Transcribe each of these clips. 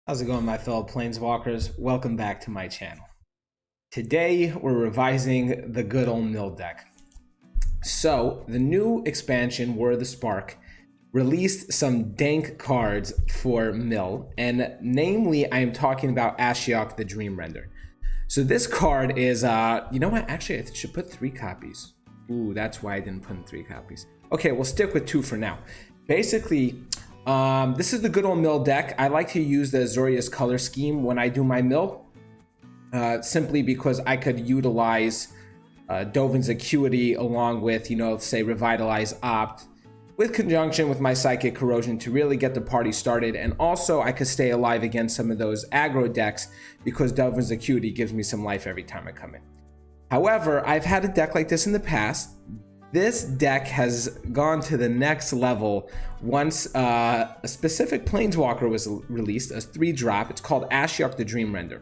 How's it going, my fellow planeswalkers? Welcome back to my channel. Today we're revising the good old mill deck. So the new expansion, War of the Spark, released some dank cards for mill, and namely I am talking about Ashiok the Dream Render. So this card is you know what, actually I should put 3 copies. Ooh, that's why I didn't put in 3 copies. Okay, we'll stick with 2 for now. Basically, this is the good old mill deck. I like to use the Azorius color scheme when I do my mill, simply because I could utilize Dovin's Acuity along with, say Revitalize Opt, with conjunction with my Psychic Corrosion to really get the party started. And also I could stay alive against some of those aggro decks because Dovin's Acuity gives me some life every time I come in. However, I've had a deck like this in the past. This deck has gone to the next level once a specific Planeswalker was released, a 3-drop. It's called Ashiok the Dream Render.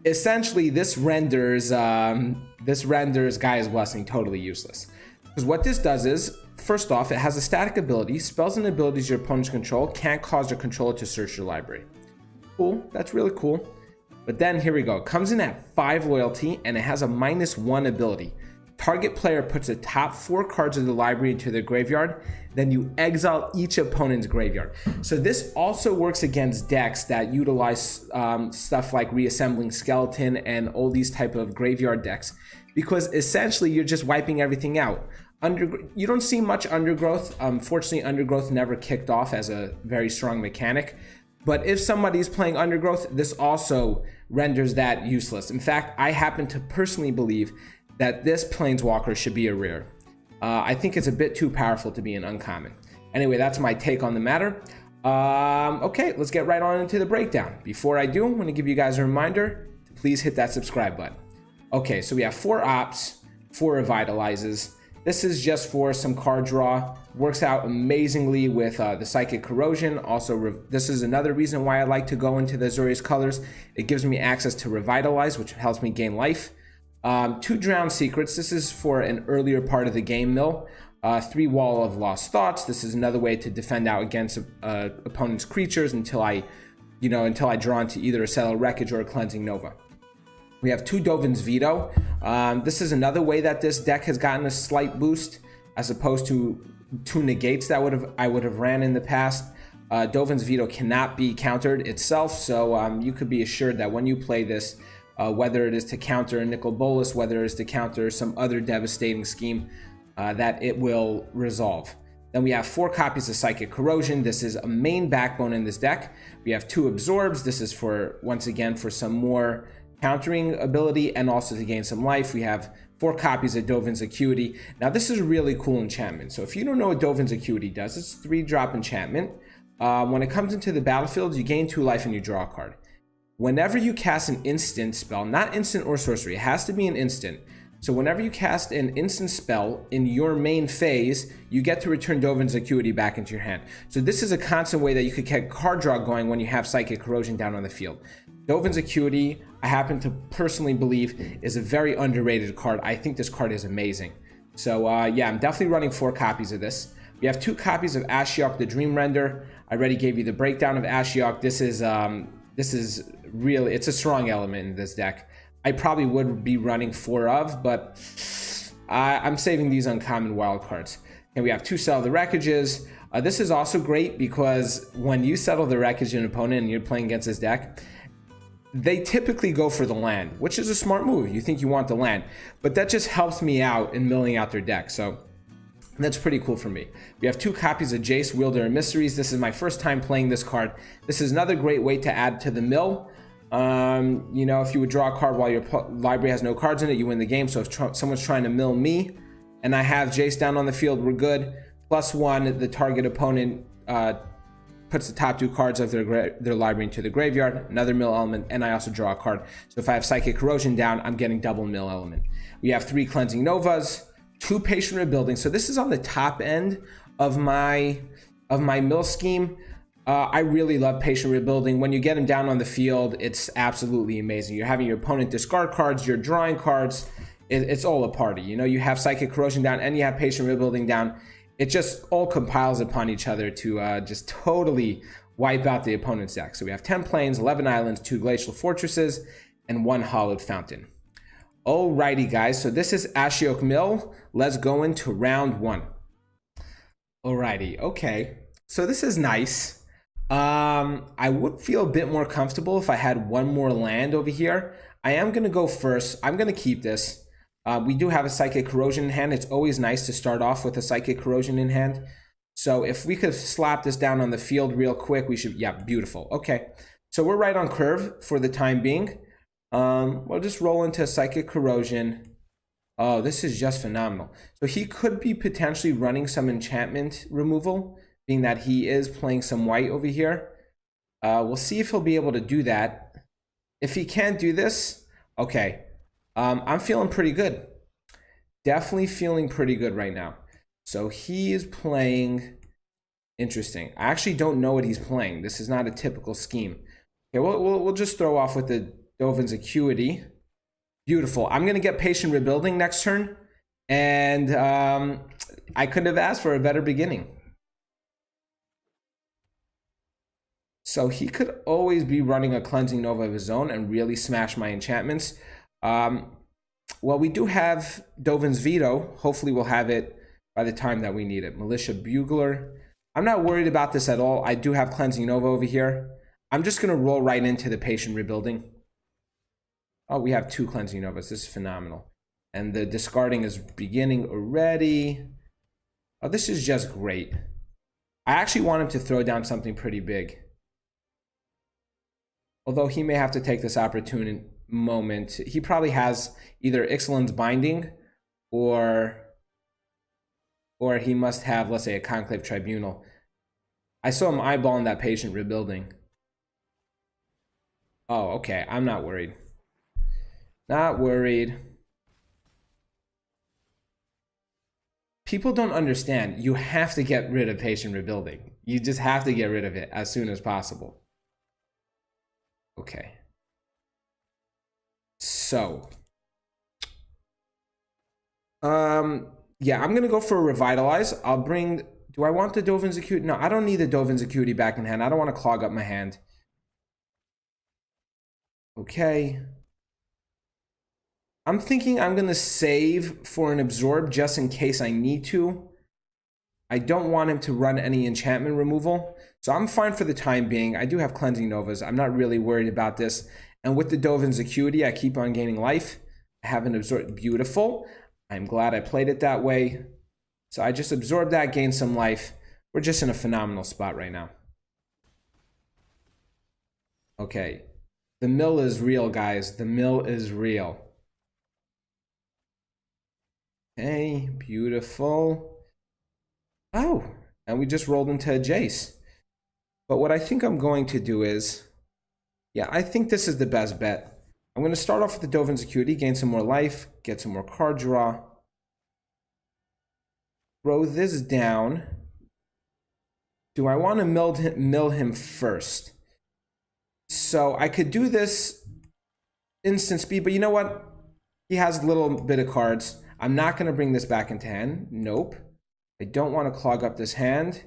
Essentially, this renders Gaia's Blessing totally useless. Because what this does is, first off, it has a static ability. Spells and abilities your opponents control can't cause their controller to search your library. Cool, that's really cool. But then here we go. It comes in at 5 loyalty and it has a -1 ability. Target player puts the top 4 cards of the library into their graveyard, then you exile each opponent's graveyard. So this also works against decks that utilize stuff like Reassembling Skeleton and all these type of graveyard decks, because essentially you're just wiping everything out. You don't see much Undergrowth. Fortunately, Undergrowth never kicked off as a very strong mechanic. But if somebody's playing Undergrowth, this also renders that useless. In fact, I happen to personally believe that this Planeswalker should be a rare. I think it's a bit too powerful to be an uncommon. Anyway, that's my take on the matter. Okay, let's get right on into the breakdown. Before I do, I'm going to give you guys a reminder to please hit that subscribe button. Okay, so we have 4 Ops, 4 Revitalizes. This is just for some card draw. Works out amazingly with the Psychic Corrosion. Also, this is another reason why I like to go into the Azorius colors. It gives me access to Revitalize, which helps me gain life. 2 Drowned Secrets. This is for an earlier part of the game mill. 3 Wall of Lost Thoughts. This is another way to defend out against opponent's creatures until I draw into either a Settled Wreckage or a Cleansing Nova. We have 2 Dovin's Veto. This is another way that this deck has gotten a slight boost, as opposed to 2 negates that I would have ran in the past. Dovin's Veto cannot be countered itself, so you could be assured that when you play this, whether it is to counter a Nicol Bolas, whether it is to counter some other devastating scheme, that it will resolve. Then we have 4 copies of Psychic Corrosion. This is a main backbone in this deck. We have 2 Absorbs. This is for, once again, for some more countering ability and also to gain some life. We have 4 copies of Dovin's Acuity. Now this is a really cool enchantment. So if you don't know what Dovin's Acuity does, it's a 3-drop enchantment. When it comes into the battlefield, you gain 2 life and you draw a card. Whenever you cast an instant spell, not instant or sorcery, it has to be an instant. So whenever you cast an instant spell in your main phase, you get to return Dovin's Acuity back into your hand. So this is a constant way that you could get card draw going when you have Psychic Corrosion down on the field. Dovin's Acuity, I happen to personally believe, is a very underrated card. I think this card is amazing. So yeah, I'm definitely running 4 copies of this. We have 2 copies of Ashiok the Dream Render. I already gave you the breakdown of Ashiok. This is really, it's a strong element in this deck. I probably would be running 4 of, but I'm saving these uncommon wild cards. And we have 2 Settle the Wreckages. This is also great because when you settle the wreckage in an opponent and you're playing against this deck, they typically go for the land, which is a smart move. You think you want the land, but that just helps me out in milling out their deck. So that's pretty cool for me. We have 2 copies of Jace, Wielder of Mysteries. This is my first time playing this card. This is another great way to add to the mill. If you would draw a card while your library has no cards in it, you win the game. So if someone's trying to mill me and I have Jace down on the field, we're good. +1, the target opponent puts the top 2 cards of their library into the graveyard, another mill element, and I also draw a card. So if I have Psychic Corrosion down, I'm getting double mill element. We have 3 Cleansing Novas, 2 Patient Rebuilding. So this is on the top end of my mill scheme. I really love Patient Rebuilding. When you get him down on the field, it's absolutely amazing. You're having your opponent discard cards, you're drawing cards. It's all a party. You have Psychic Corrosion down and you have Patient Rebuilding down. It just all compiles upon each other to just totally wipe out the opponent's deck. So we have 10 plains, 11 islands, 2 glacial fortresses, and 1 hollowed fountain. Alrighty, guys. So this is Ashiok Mill. Let's go into round 1. Alrighty. Okay. So this is nice. I would feel a bit more comfortable if I had 1 more land over here. I am going to go first. I'm going to keep this. We do have a Psychic Corrosion in hand. It's always nice to start off with a Psychic Corrosion in hand. So if we could slap this down on the field real quick, we should, yeah, beautiful. Okay, so we're right on curve for the time being. We'll just roll into Psychic Corrosion. Oh, this is just phenomenal. So he could be potentially running some enchantment removal, being that he is playing some white over here. We'll see if he'll be able to do that. If he can't do this, okay. I'm feeling pretty good. Definitely feeling pretty good right now. So he is playing, interesting. I actually don't know what he's playing. This is not a typical scheme. Okay, we'll just throw off with the Dovin's Acuity. Beautiful. I'm going to get Patient Rebuilding next turn. And I couldn't have asked for a better beginning. So he could always be running a Cleansing Nova of his own and really smash my enchantments. Well, we do have Dovin's Veto. Hopefully we'll have it by the time that we need it. Militia Bugler. I'm not worried about this at all. I do have Cleansing Nova over here. I'm just going to roll right into the Patient Rebuilding. Oh, we have 2 Cleansing Novas. This is phenomenal. And the discarding is beginning already. Oh, this is just great. I actually want him to throw down something pretty big. Although he may have to take this opportune moment. He probably has either Ixalan's Binding or he must have, let's say, a Conclave Tribunal. I saw him eyeballing that Patient Rebuilding. Oh, okay. I'm not worried. Not worried. People don't understand. You have to get rid of Patient Rebuilding. You just have to get rid of it as soon as possible. Okay. So. Yeah, I'm going to go for a Revitalize. I'll bring... Do I want the Dovin's Acuity? No, I don't need the Dovin's Acuity back in hand. I don't want to clog up my hand. Okay. I'm thinking I'm going to save for an Absorb just in case I need to. I don't want him to run any enchantment removal. So I'm fine for the time being. I do have Cleansing Novas. I'm not really worried about this. And with the Dovin's Acuity, I keep on gaining life. I have an Absorb. Beautiful. I'm glad I played it that way. So I just absorbed that, gained some life. We're just in a phenomenal spot right now. Okay. The mill is real, guys. The mill is real. Okay, beautiful. Oh, and we just rolled into a Jace. But what I think I'm going to do is, yeah, I think this is the best bet. I'm going to start off with the Dovin's Acuity, gain some more life, get some more card draw. Throw this down. Do I want to mill him first? So I could do this instant speed, but you know what? He has a little bit of cards. I'm not going to bring this back into hand. Nope. I don't want to clog up this hand.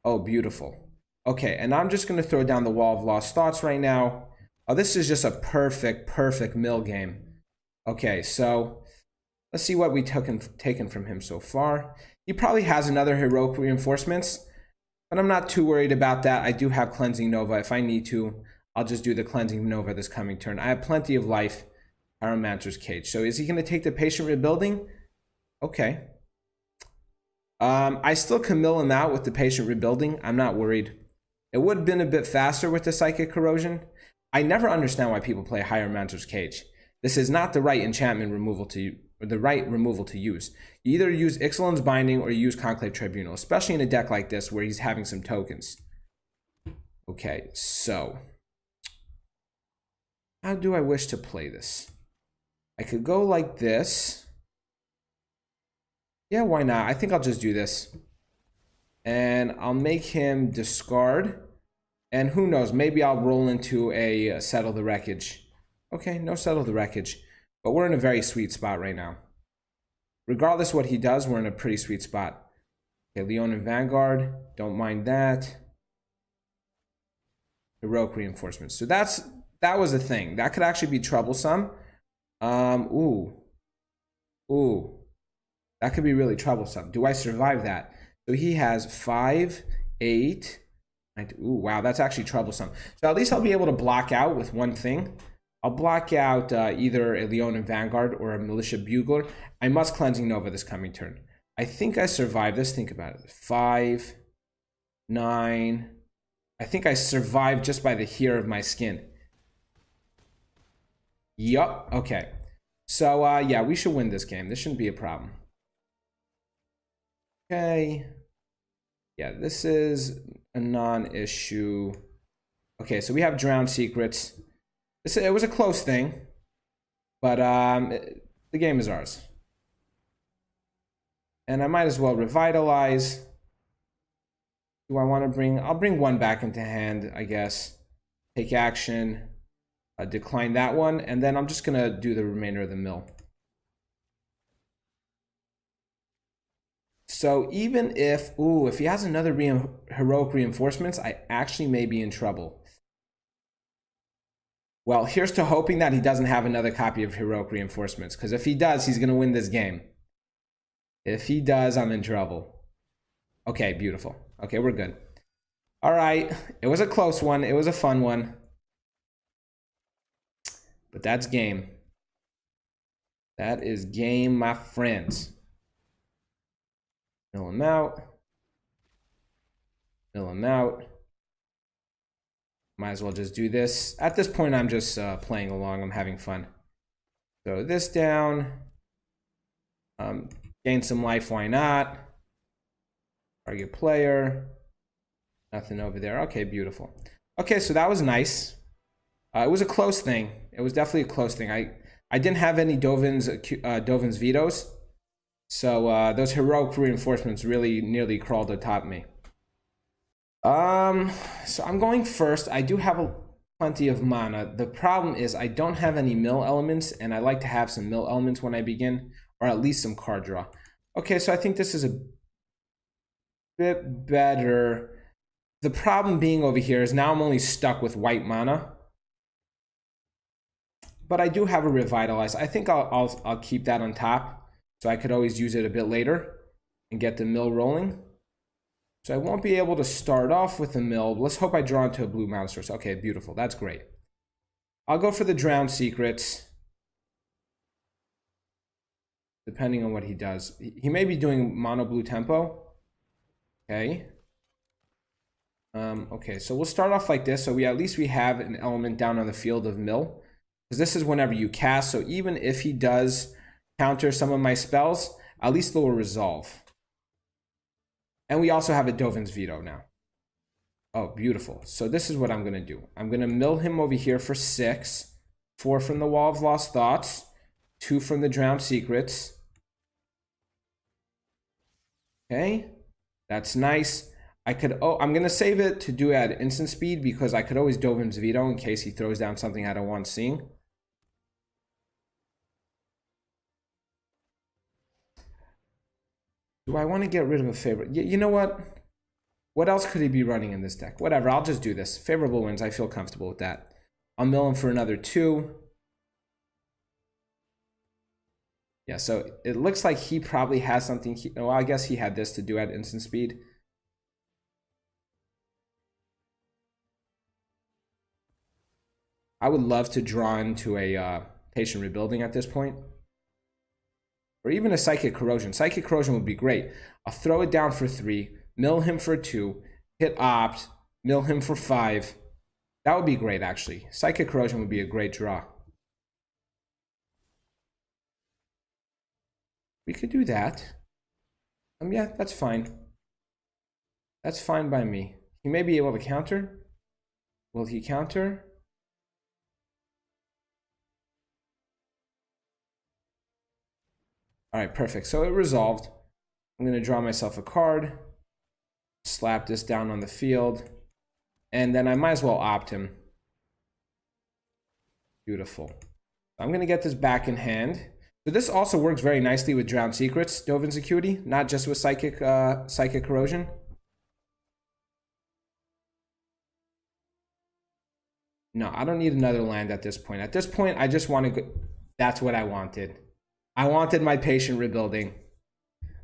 Oh, beautiful. Okay, and I'm just going to throw down the Wall of Lost Thoughts right now. Oh, this is just a perfect mill game. Okay, so let's see what we taken from him so far. He probably has another Heroic Reinforcements, but I'm not too worried about that. I do have Cleansing Nova. If I need to, I'll just do the Cleansing Nova this coming turn. I have plenty of life. Pyromancer's Cage. So is he going to take the Patient Rebuilding? Okay. I still can mill him out with the Patient Rebuilding. I'm not worried. It would have been a bit faster with the Psychic Corrosion. I never understand why people play Pyromancer's Cage. This is not the right enchantment removal to or the right removal to use. You either use Ixalan's Binding or you use Conclave Tribunal, especially in a deck like this where he's having some tokens. Okay, so how do I wish to play this? I could go like this. Yeah, why not? I think I'll just do this. And I'll make him discard. And who knows, maybe I'll roll into a Settle the Wreckage. Okay, no Settle the Wreckage. But we're in a very sweet spot right now. Regardless what he does, we're in a pretty sweet spot. Okay, Leonin Vanguard, don't mind that. heroic reinforcements. So that was a thing. That could actually be troublesome. Ooh. That could be really troublesome. Do I survive that? So he has 5, 8, 9. Ooh, wow, that's actually troublesome. So at least I'll be able to block out with one thing. I'll block out either a Leonin Vanguard or a Militia Bugler. I must Cleansing Nova this coming turn. I think I survived this. Think about it. 5, 9. I think I survived just by the hair of my skin. Yup. Okay. So, yeah, we should win this game. This shouldn't be a problem. Okay. Yeah, this is a non-issue. Okay, so we have Drowned Secrets. It was a close thing, but the game is ours. And I might as well Revitalize. Do I want to bring... I'll bring one back into hand, I guess. Take action. Decline that one. And then I'm just going to do the remainder of the mill. So even if... Ooh, if he has another heroic reinforcements, I actually may be in trouble. Well, here's to hoping that he doesn't have another copy of heroic reinforcements. Because if he does, he's going to win this game. If he does, I'm in trouble. Okay, beautiful. Okay, we're good. All right. It was a close one. It was a fun one. But that's game. That is game, my friends. Mill him out. Mill him out. Might as well just do this. At this point, I'm just playing along. I'm having fun. Throw this down. Gain some life, why not? Target player. Nothing over there. Okay, beautiful. Okay, so that was nice. It was a close thing. It was definitely a close thing. I didn't have any Dovin's vetoes. So those heroic reinforcements really nearly crawled atop me. So I'm going first. I do have plenty of mana. The problem is I don't have any mill elements, and I like to have some mill elements when I begin, or at least some card draw. Okay, so I think this is a bit better. The problem being over here is now I'm only stuck with white mana. But I do have a Revitalize. I think I'll keep that on top, so I could always use it a bit later and get the mill rolling. So I won't be able to start off with a mill. Let's hope I draw into a blue mana source. Okay, beautiful. That's great. I'll go for the Drowned Secrets, depending on what he does. He may be doing mono blue tempo. Okay. Okay, so we'll start off like this. So at least we have an element down on the field of mill. Because this is whenever you cast. So even if he does counter some of my spells, at least they'll resolve. And we also have a Dovin's Veto now. Oh, beautiful. So this is what I'm going to do. I'm going to mill him over here for 6. 4 from the Wall of Lost Thoughts. 2 from the Drowned Secrets. Okay. That's nice. I'm going to save it to do at instant speed because I could always Dovin's Veto in case he throws down something I don't want seeing. Do I want to get rid of a favorite? You know what? What else could he be running in this deck? Whatever, I'll just do this. Favorable wins, I feel comfortable with that. I'll mill him for another 2. Yeah, so it looks like he probably has something. Well, I guess he had this to do at instant speed. I would love to draw into a Patient Rebuilding at this point. Or even a Psychic Corrosion. Psychic Corrosion would be great. I'll throw it down for 3, mill him for 2, hit opt, mill him for 5. That would be great, actually. Psychic Corrosion would be a great draw. We could do that. Yeah, that's fine. That's fine by me. He may be able to counter. Will he counter? All right, perfect. So it resolved. I'm going to draw myself a card, slap this down on the field, and then I might as well opt him. Beautiful. I'm going to get this back in hand. So this also works very nicely with Drowned Secrets, Dovin's Acuity, not just with Psychic Corrosion. No, I don't need another land at this point. At this point, I just want to go. That's what I wanted. I wanted my patient rebuilding.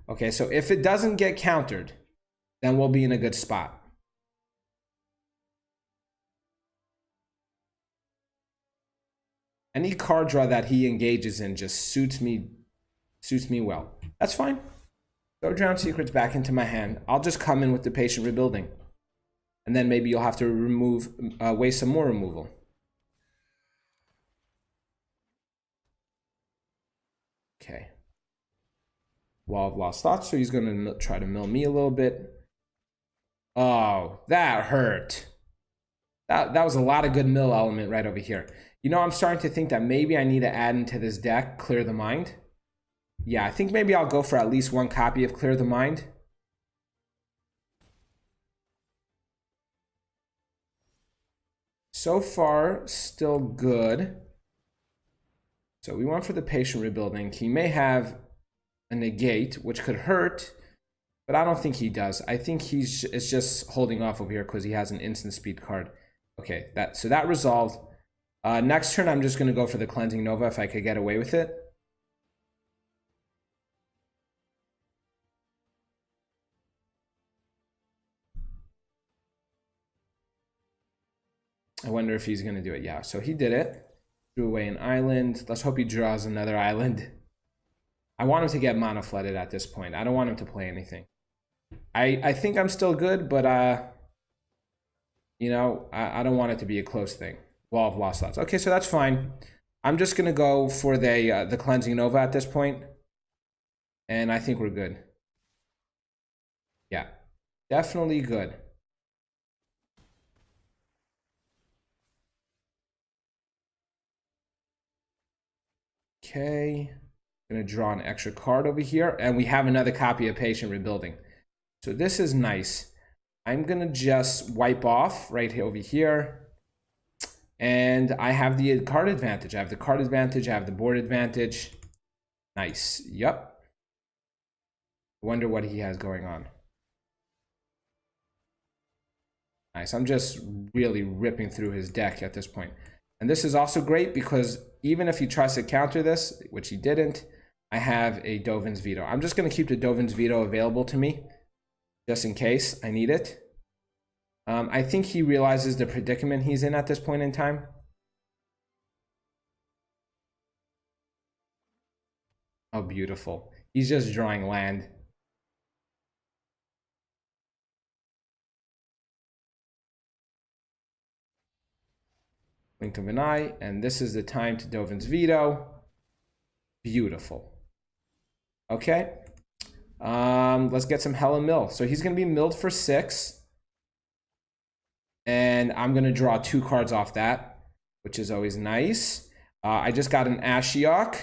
Okay, so if it doesn't get countered, then we'll be in a good spot. Any card draw that he engages in just suits me well. That's fine. Throw Drowned Secrets back into my hand. I'll just come in with the patient rebuilding. And then maybe you'll have to remove, waste some more removal. Okay. Wall of Lost Thoughts, so he's going to try to mill me a little bit. Oh, that hurt. That was a lot of good mill element right over here. You know, I'm starting to think that maybe I need to add into this deck Clear the Mind. Yeah, I think maybe I'll go for at least one copy of Clear the Mind. So far, still good. So we went for the patient rebuilding. He may have a negate, which could hurt, but I don't think he does. I think it's just holding off over here because he has an instant speed card. Okay, so that resolved. Next turn, I'm just going to go for the Cleansing Nova if I could get away with it. I wonder if he's going to do it. Yeah, so he did it. Threw away an island. Let's hope he draws another island. I want him to get mana flooded at this point. I don't want him to play anything. I think I'm still good, but you know, I don't want it to be a close thing. Wall of Lost Thoughts. Okay, so that's fine. I'm just gonna go for the Cleansing Nova at this point, and I think we're good. Yeah, definitely good. Okay, gonna draw an extra card over here, and we have another copy of Patient Rebuilding. So this is nice. I'm gonna just wipe off right over here. And I have the card advantage. I have the card advantage. I have the board advantage. Nice. Yep. Wonder what he has going on. Nice. I'm just really ripping through his deck at this point. And this is also great because even if he tries to counter this, which he didn't, I have a Dovin's Veto. I'm just going to keep the Dovin's Veto available to me just in case I need it. I think he realizes the predicament he's in at this point in time. Oh, beautiful. He's just drawing land. Blink of an eye, and this is the time to Dovin's Veto. Beautiful. Okay. Let's get some Hella Mill. So he's going to be milled for 6. And I'm going to draw 2 cards off that, which is always nice. I just got an Ashiok.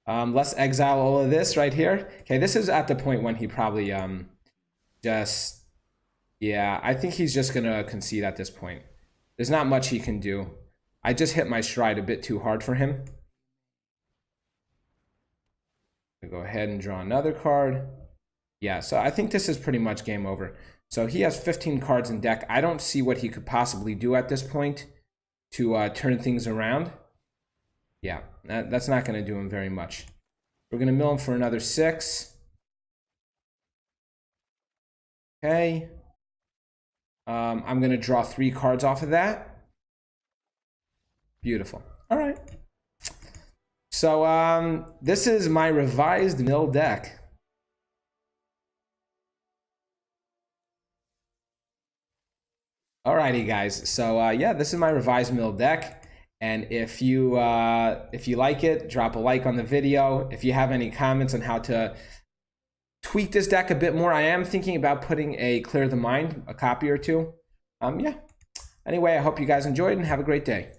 Let's exile all of this right here. Okay, this is at the point when he probably just... Yeah, I think he's just going to concede at this point. There's not much he can do. I just hit my stride a bit too hard for him. I'll go ahead and draw another card. Yeah, so I think this is pretty much game over. So he has 15 cards in deck. I don't see what he could possibly do at this point to turn things around. Yeah, that's not going to do him very much. We're going to mill him for another 6. Okay. I'm going to draw 3 cards off of that. Beautiful. All right. So this is my revised mill deck. Alrighty, guys. So yeah, this is my revised mill deck, and if you like it, drop a like on the video. If you have any comments on how to tweak this deck a bit more, I am thinking about putting a Clear the Mind, a copy or 2. Yeah. Anyway, I hope you guys enjoyed and have a great day.